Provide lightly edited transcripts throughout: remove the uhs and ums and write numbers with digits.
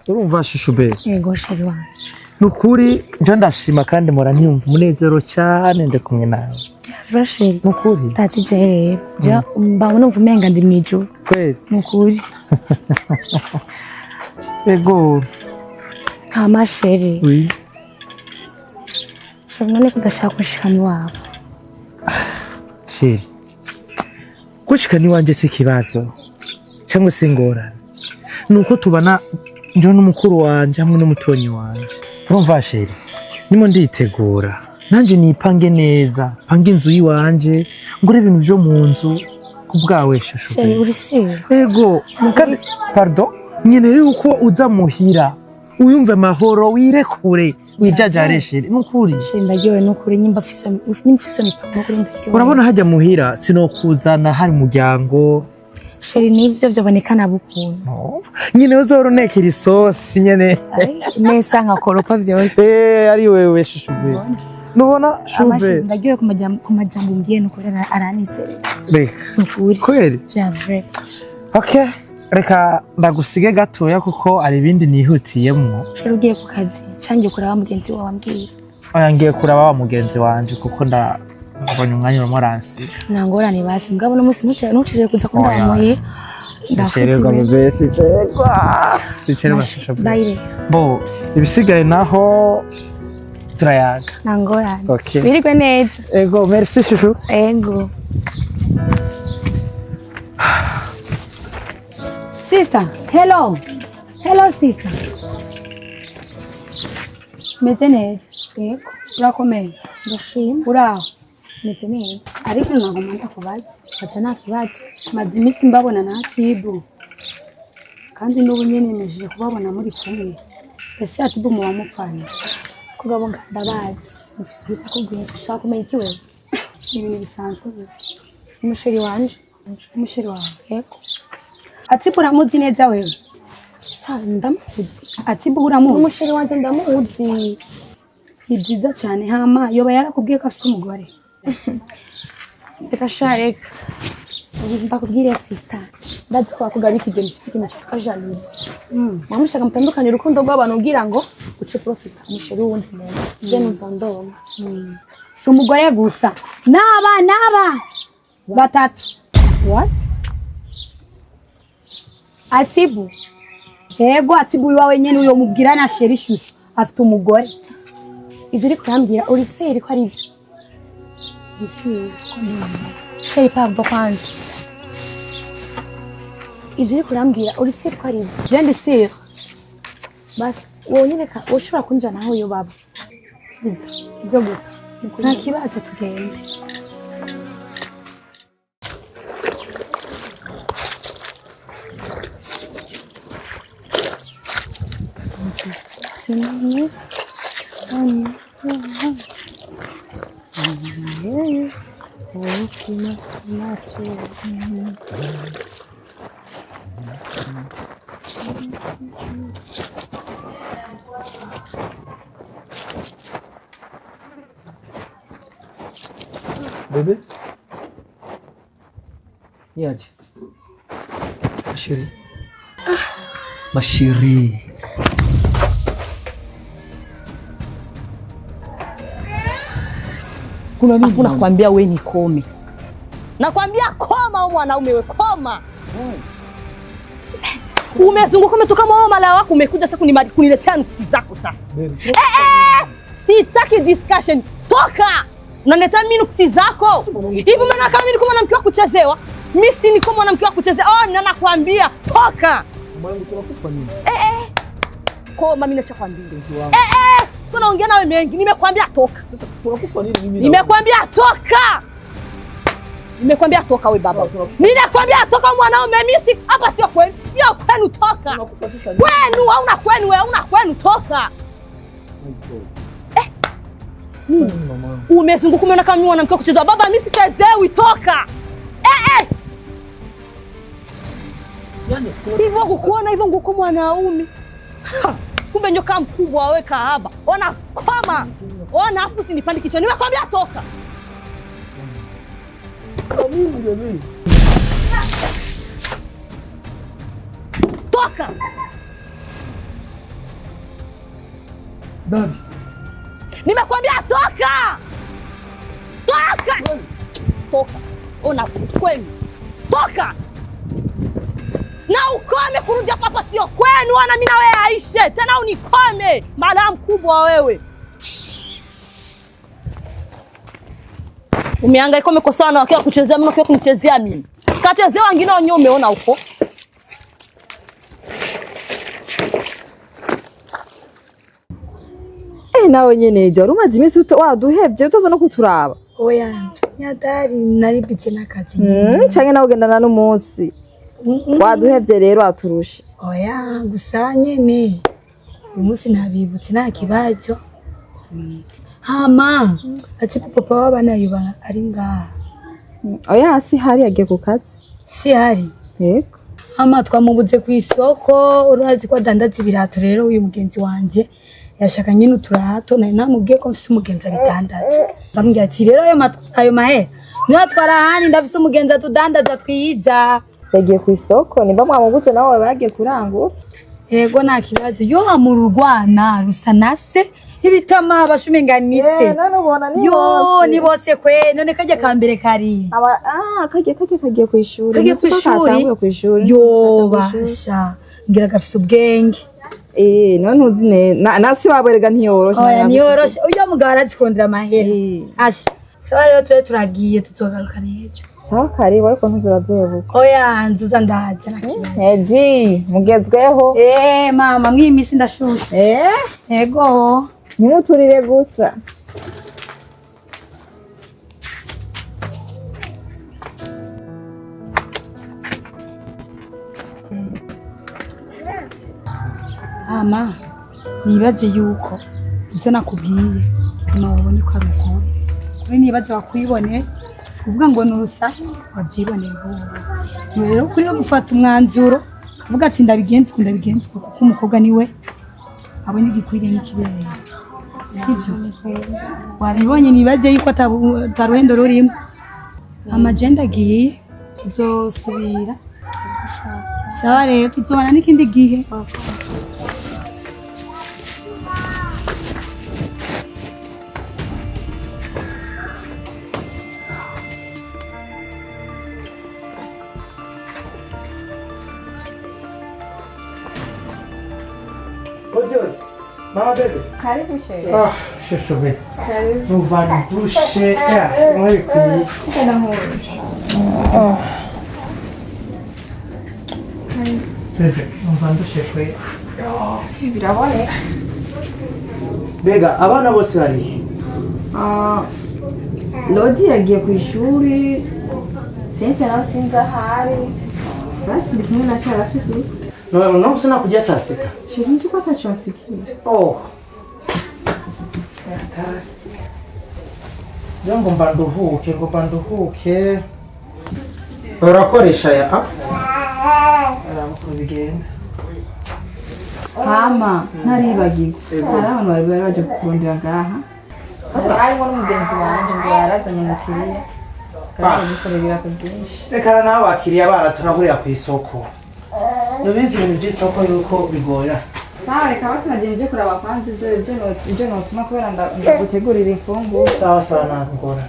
urumva shishube yego sheri wanje nukuri nje ndashima kandi mora ntiyumva umunezero cyane nde kumwe nawe Rasheli nukuri tati je ja mbabona uvumenga ndi mwijuru kweli nukuri ego amasheri oui none kudashaka kushikana wabo sheri kushikana wanje si kibazo cyangwa se ngorane nuko tubana nje n'umukuru wanje hamwe n'umutonyi wanje urumva sheri nimo nditegura nanje nipange neza pange inzu yiwanje ngure ibintu byo mu nzu kubwawe shushu sheri uri se ego kandi pardon nyene yuko uza muhira uyumve amahoro wirekure wijajare sheri nukuri sheri ndagiwe nukuri nyimba fisa mipaka nukuri ndagiwe urabona hajya muhira sinokuzana hari umuryango sheri nivyo byabonekana bukuntu nyine uzoronekera isosi nyene nesa nkakoropa vyose ari wewe shushuve nubona shube ndagiwe ku majambo ngiye nukuri aranitse reka nukuri kweli javre okay reka ndagusige gatoya kuko ari ibindi nihutiyemo sheri ugiye ku kazi cangiye kuraba mugenzi wawe ambwira oya ngiye kuraba wa mugenzi wanje kuko ndabonye umwanya urimo aransiga nangorane basi mugabo n'umunsi nuciriye kuza kundamuye ndacererwa mu besi sicererwa shusho bayire bo ibisigaye naho turayaga nangorane okay birigwe neza ego merci shushu ego sister hello sister meze neza yego urakomeye ndashima uraho meze neza ariko ntabwo manda kubaza ata nta kibazo maze iminsi mbabona na Atibu kandi n'ubu nyene nemeje kubabona muri kumwe ese Atibu muba mupfana kugabo ndabazi mufise gusa kubwiye ushaka kumenya iki wewe ibintu bisanzwe gusa umusheri wanje yego Atibu uramuzi neza wewe sa ndamuzi Atibu uramuzi umusheri wanje ndamuzi ni byiza cyane hama yoba yarakubwiye ko afite umugore reka shareka ugize ndakubwira sister ndazi ko akugabika igihe mfise ikintu cyitwa jalousie mwamushaka mutandukanye urukundo rw'abantu ugira ngo uce profita umusheri wundi muntu je nzondoma si umugore gusa naba batatu what Atibu yego Atibu iwawe nyene uyo mubwira na sheri shushu afite umugore ibyo uri kurambwira uri seri ko ari byo sheri pardon kwanza ibyo uri kurambwira uri seri ko ari byo je ndi seri basi wowe nyine ushobora kunjana aho yo baba ibyo gusa nta kibazo tugende Bébé? Yaje. Ma chérie. Ma chérie. Kuna nini? Hakuna kuambia wewe ni kome. Nakwambia koma mwanaume wewe koma. Umezunguka umetoka kama mala wako umekuja sasa kuniletea nuksi zako sasa. Sitaki discussion. Toka. Unaniletea mimi nuksi zako. Hivi maana kama mimi niko mwanamke wa kuchezewa? Mimi si niko mwanamke wa kuchezewa. Na nakwambia toka. Mwanangu tunakufa nini? Koma mimi nishakwambia. Siko naongea nawe mengi. Nimekwambia toka. Sasa tunakufa nini mimi? Nimekwambia toka. Nimekwambia toka wewe baba. Ninakwambia toka mwanaume mimi si hapa sio kwenu. Sio kwenu toka. Tunakufa sasa. Kwenu hauna kwenu wewe, hauna kwenu toka. Umezunguka umeona kama mwanamke kucheza baba mimi sichezewi toka. Yaani hivyo kukuona hivyo nguko mwanaume. Kumbe nyoka mkubwa wewe kahaba. Ona koma. Ona afu usinipande kichwa. Nimekwambia toka. mimi bebe. Toka. Babi. Nimekwambia toka! Toka! Toka. Ona kwenu. Toka! Na ukome kurudi hapa sio kwenu, wana mimi na wewe Aisha. Tena unikome, mala mkubwa wewe. Umehangaika umekosa na wakiwa kuchezea mimi wakiwa kunichezea mimi. Kachezea wengine wenyewe umeona huko. Nawe nyene jya umaze iminsi waduhevye utaza no kuturaba. Oya nyatari naribitse n'akazi Canke nawe ugendana n'umunsi waduhevye rero aturusha. Oya gusa nyene uyu munsi nabibutse nta kibazo. Hama ati papa w'abana yuba ari ngaha. Oya si hari yagiye ku kazi. Si hari. Yego. Hama twamubuze ku isoko urazi ko dandaza ibirato rero uyu mugenzi wanje yashaka nyine uturato nari namubwiye ko mfise umugenzi abidandaza. Bambwiye ati rero ayo mahe niyo twara hani ndafise umugenzi atudandaza twiza. Yagiye ku isoko nimba mwamubuze nawe bagiye kurangura. Yego nta kibazo yo amururwana rusa nase ibitama bashumenganise. None ubona ni yo ni bose kwe none kaje kambere kari kagiye ku ishuri. Kagiye ku ishuri yo basha ngira gafise ubwenge. None uzi nasi waberega ntiyoroshe. Oya niyoroshe uyo mugabo arazikondera amahera. Asha sawa rero turagiye tuzogaruka nejo. Sawa karibu ariko ntuzuraduhebuka. Oya nzuza ndaza Edi mugezweho. Mama mwimisi ndashushe. Yego ntimuturire gusa. Mama nibaze yuko ibyo nakubwiye ubuzima wabonye ko ari ukuri. Kuri nibaze wakwibone sikuvuga ngo nurusa wabyiboneye vuba. Rero kuri yo gufata umwanzuro kavuga ati ndabigenze kuko umukobwa niwe abonye igikwiriye n'ikibereye. Sivyo wabibonye nibaze yuko ataruhendo rurimo. Amagenda agiye tuzosubira. Sawa rero tuzobana n'ikindi gihe. Ozi. Mama bebe. Karibu shehe. Shosho bebe. Karibu. Muvana bushe mwe kwiye. Tena horo. Bebe, muvana bushe kwe. Birabone. Bega abana bose bari. Lodi yagiye ku ishuri. Sinzi nawe sinzi ahari. Basi kumwe na Sharafi gusa. No usina kujya saa sita. Shirinzi ko atacasikiye. Ngo mbanduhuke. Urakoresha ya arabukuru bigenda. Hama ntaribagirwa. Hari abantu bari baje kurondera ngaha. Harimo n'umugenzi wanje ngo yarazanye umukiriya. Kandi gushora ibirato byinshi. Reka nawe bakiriya baraturahurira ku isoko. Nubizi ibintu by'isoko yuko bigora. Sawa reka basi nagenje kuraba kwanza ibyo nosoma kubera ndagutegurira imfungu. Sawa nagora.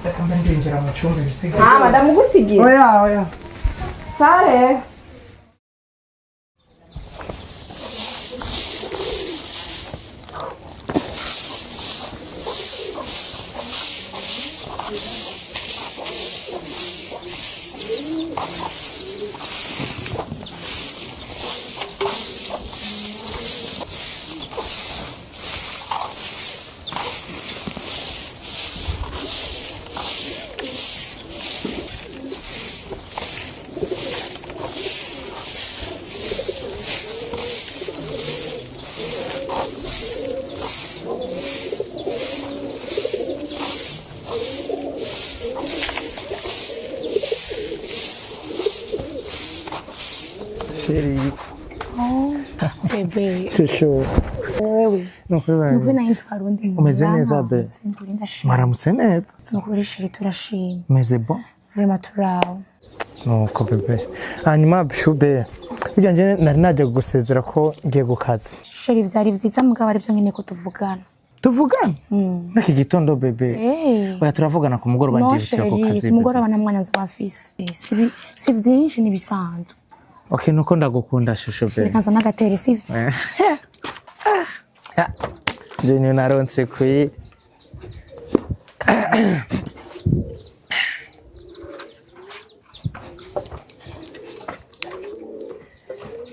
Reka mbe ndinjira mu cyumba bisigaye. Ndamugusigira. Oya. Sare. Sheri. Bebe. Shusho. Wewe. Nukuri nahinze karundi mu. Umeze neza be. Mwaramutse neza. Nukuri sheri turashima. Meze bon. Vraiment turaho. Nuko bebe. Hanyuma shube. Burya nje nari naje gusezera ko ngiye gukazi. Sheri vyari vyiza mugabo ari byo nkene ko tuvugana. Tuvugana? Naki gitondo bebe. Oya turavugana ku mugoroba ngiye gutyo ku kazi. Ku mugoroba na mwanya nzobafise. Si vyinshi ni bisanzwe. Okay nuko ndagukunda shusho bebe. Sheri kanza nagatere sivyo. Jenyo naronse kuyi.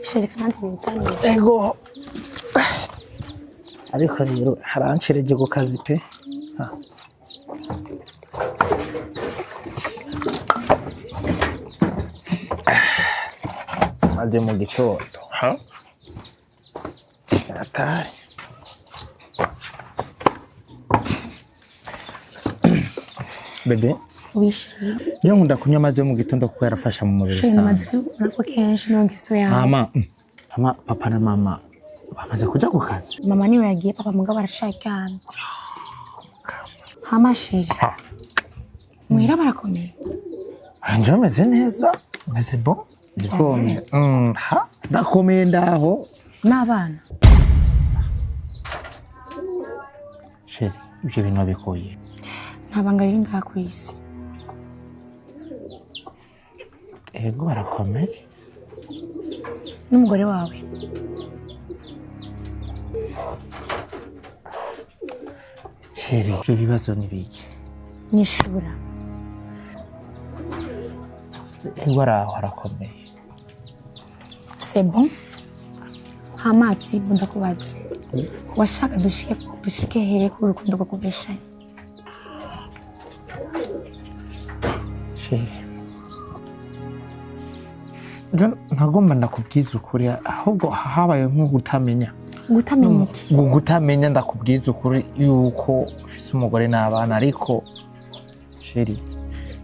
Sheri kanza nzanye. Ego. Ariko rero harancereje ku kazi pe. Maze mu gitondo, atari. Bebe, wishimye. Nyo nkunda kunywa amazi yo mu gitondo kuko yarafasha mu mubiri Sheri sana. maze ko kenshi nongeso yawe. Mama, papa na mama bamaze kuja ku kazi. Mama niwe yagiye, papa mugabo arashakana. Hama Sheri. Muhira barakomeye. Anje ameze neza, meze bon. Ndikomeye. Ndakomeye ndaho. N'abana. Sheri, ibyo bintu bikoye. Ntabanga riri ngaha ku isi. Ego barakomeye. N'umugore wawe. Sheri, ibyo bibazo ni biki? Nishura. Ego araho arakomeye. C'est bon? Hamati bunda kubaza. Washaka dushike here ku rukundo rwo kubeshanya. Sheri. Ntagomba ndakubwiza ukuri ahubwo habaye nko gutamenya. Gutamenya iki? Gutamenya ndakubwiza ukuri yuko ufise umugore n'abana ariko Sheri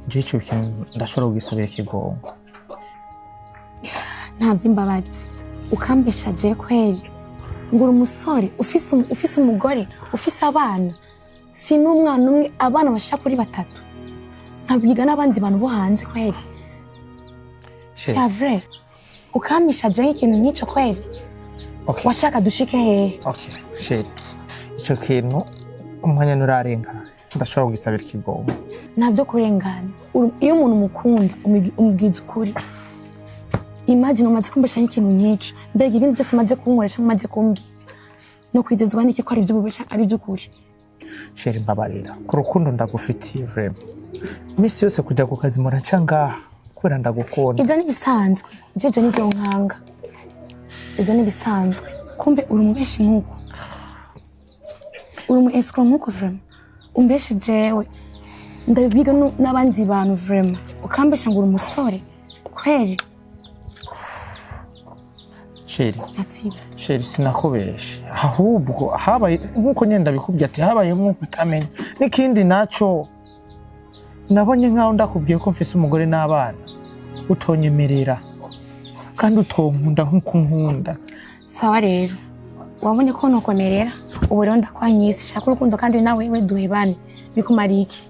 ico kintu ndashobora kugisabira ikigongo. Ntavyo imbabazi. Ukambesha je kweri. Ngura umusore ufise umugore, ufise abana. Si n'umwana umwe, abana bashaka kuri 3. Ntabwiga n'abandi bantu bo hanze kweri. C'est vrai. Ukamisha je ikintu nk'ico kweri. Okay. Washaka dushike hehe? Okay, Sheri. Ico kintu umwanya nurarengana. Ndashobora kugisabira ikigongo. Ntavyo kurengana. Iyo umuntu mukunda umubwiza ukuri. Imagine umaze kumbesha ikintu nk'ico. Mbega ibintu byose umaze kunkoresha umaze kumbwira. No kwizezwa n'iki ko ari byo bubesha ari byo ukuri. Sheri mbabarira. Ku rukundo ndagufitiye vraiment. Misi yose kujya ku kazi muranca ngaha kubera ndagukunda. Ibyo ni bisanzwe. Ibyo ni byo nkanga. Ibyo ni bisanzwe. Kumbe uri umubeshi nkuko. Uri umu escroc nkuko vraiment. Umbeshe jewe. Ndabiga n'abandi bantu vraiment. Ukambesha ngo uri umusore. Kweri. Sheri. Ati. Sheri sinakubeshe. Ahubwo habaye nkuko nyenda bikubye ati habaye nkuko utamenya. Nikindi naco nabonye nkaho ndakubwiye ko mfise umugore n'abana. Utonyemerera. Kandi utonkunda nkuko nkunda. Sawa rero. Wabonye ko nokomerera. Ubu rero ndakwanyise shaka urukundo kandi nawe we duhebane. Bikumariye iki?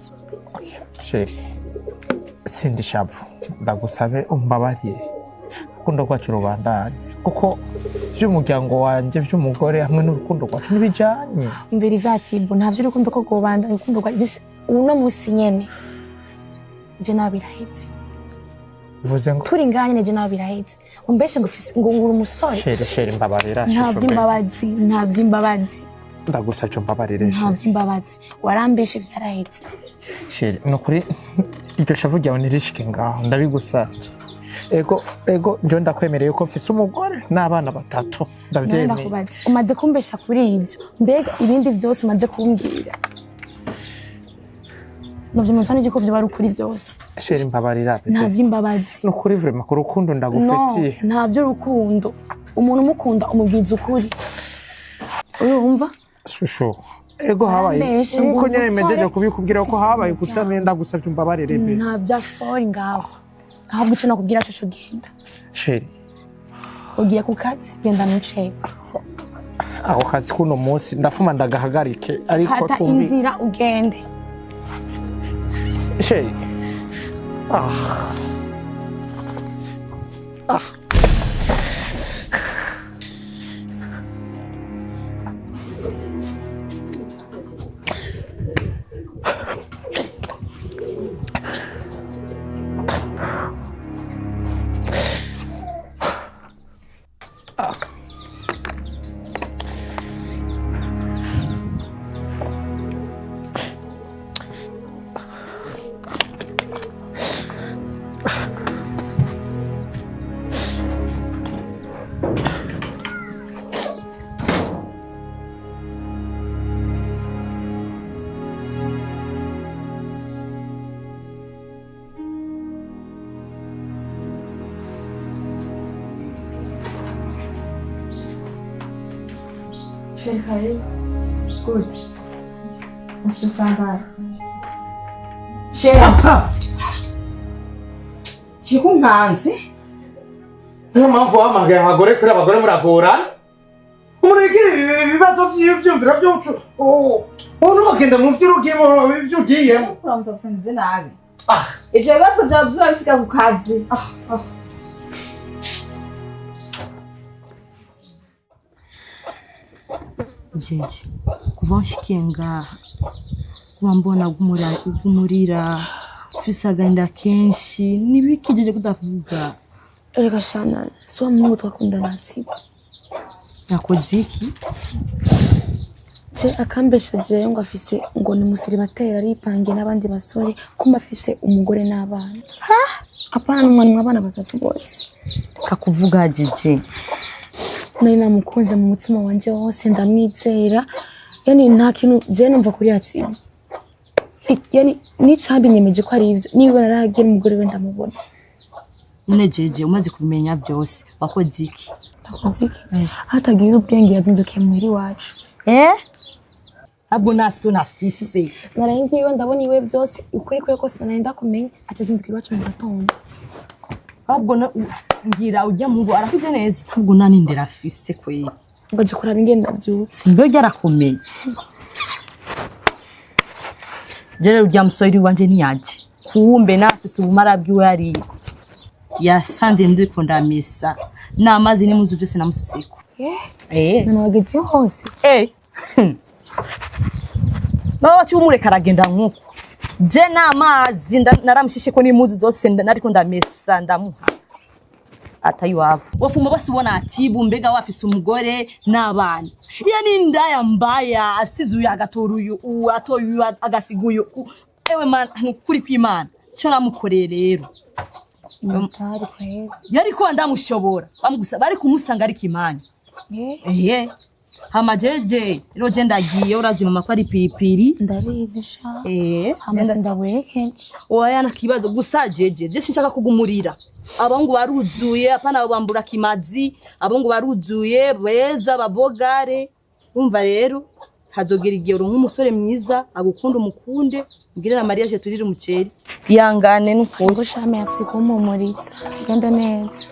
Sheri. Sindi shavu. Ndagusabe umbabariye. Urukundo rwacu rubandanye. Kuko by'umuryango wanje by'umugore hamwe n'urukundo rwacu nibijanye. Umvira izatibo ntavyo urukundo ko gobanda urukundo rwaje uno musi nyene. Je nabirahetse. Vuze ngo turi nganye je nabirahetse. Umbeshe ngo ngura umusore. Sheri mbabarira. Ntavyo imbabazi. Ndagusabye mbabarire Sheri. Ntavyo imbabazi. Warambeshe vyarahetse. Sheri nukuri iryo shavu ryawe nirishike ngaho ndabigusabye. Ego njo ndakwemereye ko mfise umugore n'abana 3. Ndavyemeye. Umaze kumbesha kuri ivyo. Mbega ibindi vyose umaze kumbwira. Navyo musana igiko byo bari ukuri vyose. Sheri mbabarira pe. Ntavyo imbabazi. Nukuri vraiment ko rukundo ndagufitiye. No, ntavyo rukundo. Umuntu umukunda umubwiza ukuri. Urumva? Shusho. Ego habaye. Nkuko nyene mejeje kubikubwira ko habaye kutamenda gusabye mbabarire pe. Ntavyo asori ngaho. Ahubwo icyo nakubwira cyo genda. Sheri. Ugiye ku kazi genda nuceka. Ako kazi kuno munsi ndafuma ndagahagarike ariko twumvi. Fata inzira ugende. Sheri. Sheri karibu. Good. Usisambara. Sheri. Chikunkanzi. Niyo mpamvu wahamagaye abagore kuri abagore muragorana. Umuregere ibibazo vy'ivyumviro vy'ucu. Ntukagenda mu vy'urugimo ivy'ugiyemo. Kuramutsa gusangize nabi. Ivyo bibazo vyawe uzurabisiga ku kazi. Jeje kuva nshikiye ngaha kuba mbona gumurira ufise agahinda kenshi nibikijeje kudavuga. Erega shana si wa Mungu twakundana tsiba. Nakoze iki? Je akambesheje ngo afise ngo ni musiribatera aripange n'abandi basore kumba afise umugore n'abana. Hapana n'umwana w'abana batatu bose. Kakuvuga jeje. Nari namukunze mu mutima wanje wose ndamwizera. Yani nta kintu je numva kuri yatsiba. Yani nicambi nyemeje ko ari ivyo. Niba naragiye umugore we ndamubona. None jeje umaze kubimenya byose wakoze iki? Nakoze iki? Hatagira ubwenge yazindukiye muri wacu. Abo naso nafise. Narayengiwe ndabona iwe byose ukuri kwe kose naraenda kumenya atazindukira iwacu mu gatondo. Ahubwo ngira ujya mu ngo arafije neza. Ahubwo nani ndera afise kweli. Ngaje kuraba ingenda byutse. Simbe ryarakomeye. Jere ujya musori wanje niyaje. Kumbe nafise ubumara bwiwe ari. Yasanze ndiko ndamisa. Namazi nimuzu byose namususeko. Nana wageze hose. Baba cyumureka aragenda nkuko. Je namazi naramushishe ko nimuzu zose nariko ndamesa ndamuha. Atayuwabo. Wafuma basubona atibu mbega wafise umugore n'abana. Yani ndaya mbaya asizuye agatoruyu atoyu agasiguyo. Ewe man kuri kw'Imana. Cyo namukoreye rero. Natari kweli. Yari ko ndamushobora. Bamugusaba ari kumusanga ari kimanya. Hama jeje rero je ndagiye urazi mama ko ari piripiri Ndabizi sha. Hama sindawerekeje. Oya nakibazo gusa jeje je sinshaka kugumurira. Abahungu baruzuye apana abo bambura kimazi, abahungu baruzuye beza babogare. Umva rero hazogera igihe uronka umusore mwiza agukunda umukunde ngirira mariage turire umuceri. Yangane nuko Ngo shame yakisi kumumuritsa. Genda neza.